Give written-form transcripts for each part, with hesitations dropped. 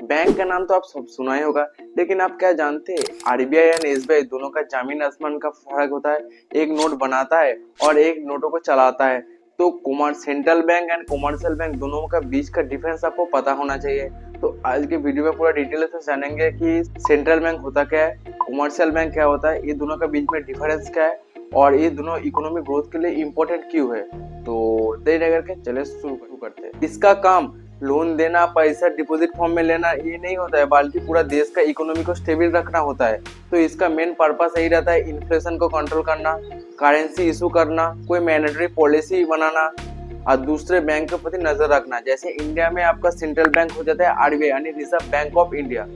Bank का नाम तो आप सब सुना ही होगा, लेकिन आप क्या जानते हैं आरबीआई एंड एसबीआई दोनों का जमीन आसमान का फर्क होता है। एक नोट बनाता है और एक नोटों को चलाता है। तो central bank and commercial bank दोनों का बीच का डिफरेंस आपको पता होना चाहिए। तो आज के वीडियो में पूरा डिटेल से जानेंगे कि सेंट्रल बैंक होता क्या है, कॉमर्शियल बैंक क्या होता है, ये दोनों का बीच में डिफरेंस क्या है और ये दोनों इकोनॉमिक ग्रोथ के लिए इम्पोर्टेंट क्यों है। तो देर न करके चले शुरू करते हैं। इसका काम लोन देना, पैसा डिपॉजिट फॉर्म में लेना ये नहीं होता है, बल्कि पूरा देश का इकोनॉमी को स्टेबल रखना होता है। तो इसका मेन पर्पस यही रहता है, इन्फ्लेशन को कंट्रोल करना, करेंसी इशू करना, कोई मैनेटरी पॉलिसी बनाना और दूसरे बैंक के प्रति नजर रखना। जैसे इंडिया में आपका सेंट्रल बैंक हो जाता है आरबीआई यानी रिजर्व बैंक ऑफ इंडिया।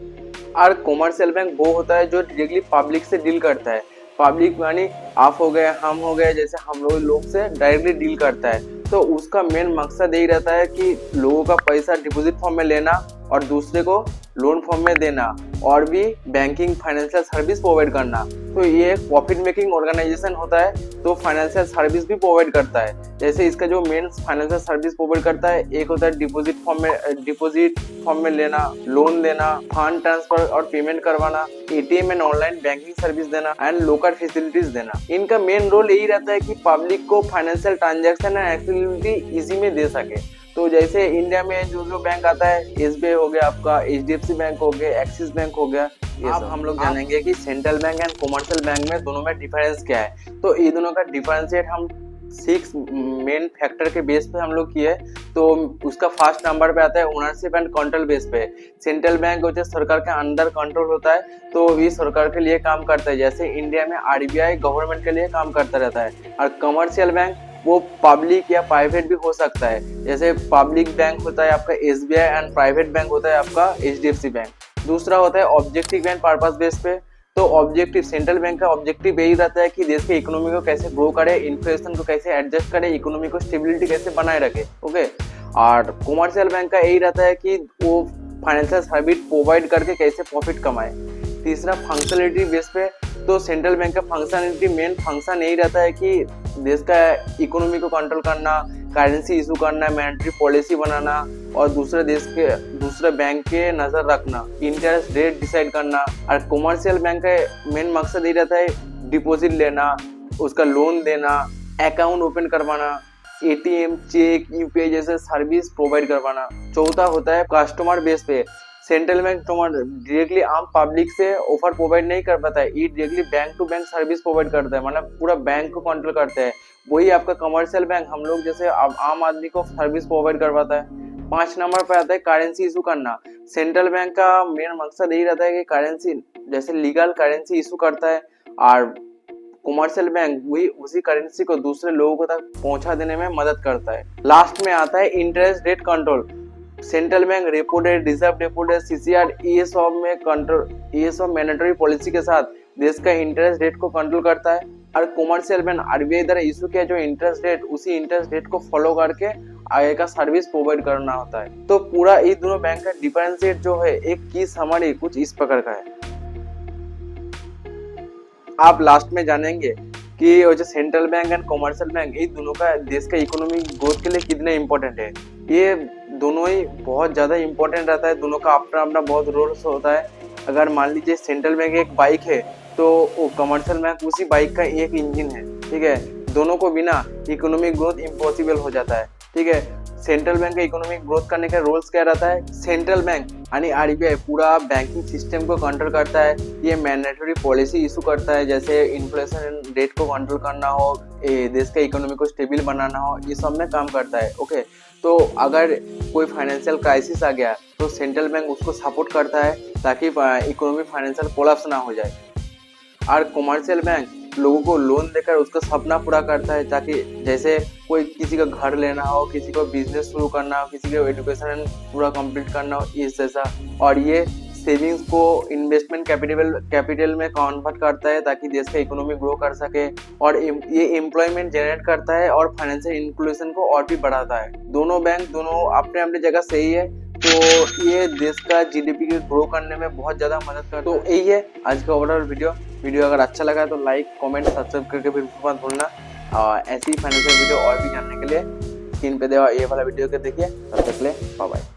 और कॉमर्शियल बैंक वो होता है जो डायरेक्टली पब्लिक से डील करता है। पब्लिक यानी आप हो गए, हम हो गए, जैसे हम लोग से डायरेक्टली डील करता है। तो उसका मेन मकसद यही रहता है कि लोगों का पैसा डिपॉजिट फॉर्म में लेना और दूसरे को लोन फॉर्म में देना और भी बैंकिंग फाइनेंशियल सर्विस प्रोवाइड करना। तो ये एक प्रॉफिट मेकिंग ऑर्गेनाइजेशन होता है, तो फाइनेंशियल सर्विस भी प्रोवाइड करता है। जैसे इसका जो मेन फाइनेंशियल सर्विस प्रोवाइड करता है, एक होता है डिपॉजिट फॉर्म में लेना, लोन देना, फंड ट्रांसफर और पेमेंट करवाना, ATM and online banking service देना एंड लोकल फैसिलिटीज देना। इनका मेन रोल यही रहता है कि पब्लिक को financial transaction and activity easy में दे सके। तो जैसे इंडिया में जो बैंक आता है, एसबीआई हो गया, आपका एचडीएफसी बैंक हो गया, एक्सिस बैंक हो गया। अब हम लोग जानेंगे कि central bank and commercial bank में दोनों में डिफरेंस क्या है। तो ये दोनों का डिफरेंशिएट हम 6 मेन फैक्टर के बेस पे हम लोग किए। तो उसका फर्स्ट नंबर पे आता है ओनरशिप एंड कंट्रोल बेस पे। सेंट्रल बैंक जो सरकार के अंडर कंट्रोल होता है, तो ये सरकार के लिए काम करता है। जैसे इंडिया में आरबीआई गवर्नमेंट के लिए काम करता रहता है। और कमर्शियल बैंक वो पब्लिक या प्राइवेट भी हो सकता है। जैसे पब्लिक बैंक होता है आपका एसबीआई एंड प्राइवेट बैंक होता है आपका एचडीएफसी बैंक। दूसरा होता है ऑब्जेक्टिव एंड पर्पस बेस पे। तो ऑब्जेक्टिव, सेंट्रल बैंक का ऑब्जेक्टिव यही रहता है कि देश के इकोनॉमी को कैसे ग्रो करे, इन्फ्लेशन को कैसे एडजस्ट करे, इकोनॉमी को स्टेबिलिटी कैसे बनाए रखे। ओके। और कॉमर्शियल बैंक का यही रहता है कि वो फाइनेंशियल सर्विस प्रोवाइड करके कैसे प्रॉफिट कमाए। तीसरा फंक्शनलिटी बेस पे। तो सेंट्रल बैंक का फंक्शनलिटी मेन फंक्शन यही रहता है कि देश का इकोनॉमी को कंट्रोल करना, करेंसी इशू करना, मॉनेटरी पॉलिसी बनाना और दूसरे बैंक के नजर रखना, इंटरेस्ट रेट डिसाइड करना। और कॉमर्शियल बैंक का मेन मकसद यही रहता है डिपॉजिट लेना, उसका लोन देना, अकाउंट ओपन करवाना, एटीएम, चेक, यूपीआई जैसे सर्विस प्रोवाइड करवाना। चौथा होता है कस्टमर बेस पे। सेंट्रल बैंक डायरेक्टली आम पब्लिक से ऑफर प्रोवाइड नहीं कर पाता है, ये directly bank to bank service provide करता है, मतलब पूरा बैंक को कंट्रोल करता है। वही आपका कमर्शियल बैंक हम लोग जैसे आम आदमी को सर्विस प्रोवाइड करवाता है। 5 नंबर पे आता है करेंसी इशू करना। सेंट्रल बैंक का मेन मकसद यही रहता है कि करेंसी जैसे लीगल करेंसी इशू करता है और कॉमर्शियल बैंक वही उसी करेंसी को दूसरे लोगों तक पहुंचा देने में मदद करता है। लास्ट में आता है interest rate control. Central bank repo rate, reserve repo rate, CCR ये सब मैनेटरी पॉलिसी के साथ देश का इंटरेस्ट रेट को कंट्रोल करता है। और कॉमर्शियल बैंक आरबीआई द्वारा इशू किया जो इंटरेस्ट रेट, उसी इंटरेस्ट रेट को फॉलो करके आगे का सर्विस प्रोवाइड करना होता है। तो पूरा ये दोनों बैंक का डिफरेंशिएट जो है एक की समरी कुछ इस प्रकार का है। आप लास्ट में जानेंगे कि जो central bank and commercial bank ये दोनों का देश का इकोनॉमिक ग्रोथ के लिए कितने इम्पोर्टेंट है। ये दोनों ही बहुत ज़्यादा इम्पोर्टेंट रहता है, दोनों का अपना अपना बहुत रोल होता है। अगर मान लीजिए सेंट्रल बैंक एक बाइक है तो वो कमर्शियल बैंक उसी बाइक का एक इंजन है, ठीक है। दोनों को बिना इकोनॉमिक ग्रोथ इम्पॉसिबल हो जाता है, ठीक है। सेंट्रल बैंक का इकोनॉमिक ग्रोथ करने का रोल्स क्या रहता है, सेंट्रल बैंक यानी आरबीआई पूरा बैंकिंग सिस्टम को कंट्रोल करता है। ये मैंडेटरी पॉलिसी इशू करता है, जैसे इन्फ्लेशन रेट को कंट्रोल करना हो, देश का इकोनॉमी को स्टेबल बनाना हो, ये सब में काम करता है। ओके। तो अगर कोई फाइनेंशियल क्राइसिस आ गया तो सेंट्रल बैंक उसको सपोर्ट करता है ताकि इकोनॉमी फाइनेंशियल कोलैप्स ना हो जाए। और कॉमर्शियल बैंक लोगों को लोन देकर उसका सपना पूरा करता है, ताकि जैसे कोई किसी का घर लेना हो, किसी को बिजनेस शुरू करना हो, किसी को एजुकेशन पूरा कंप्लीट करना हो, इस जैसा। और ये सेविंग्स को इन्वेस्टमेंट कैपिटल में कन्वर्ट करता है ताकि देश का इकोनॉमी ग्रो कर सके। और ये एम्प्लॉयमेंट जनरेट करता है और फाइनेंशियल इंक्लूजन को और भी बढ़ाता है। दोनों बैंक दोनों अपने अपने जगह सही है, तो ये देश का जीडीपी को ग्रो करने में बहुत ज्यादा मदद करता है। तो यही है आज का ओवरऑल वीडियो अगर अच्छा लगा तो लाइक, कमेंट, सब्सक्राइब करके फिर मत भूलना। ऐसी फाइनेंशियल वीडियो और भी जानने के लिए स्क्रीन पे दिया ये वाला वीडियो के देखिए। तब तक के लिए बाय बाय।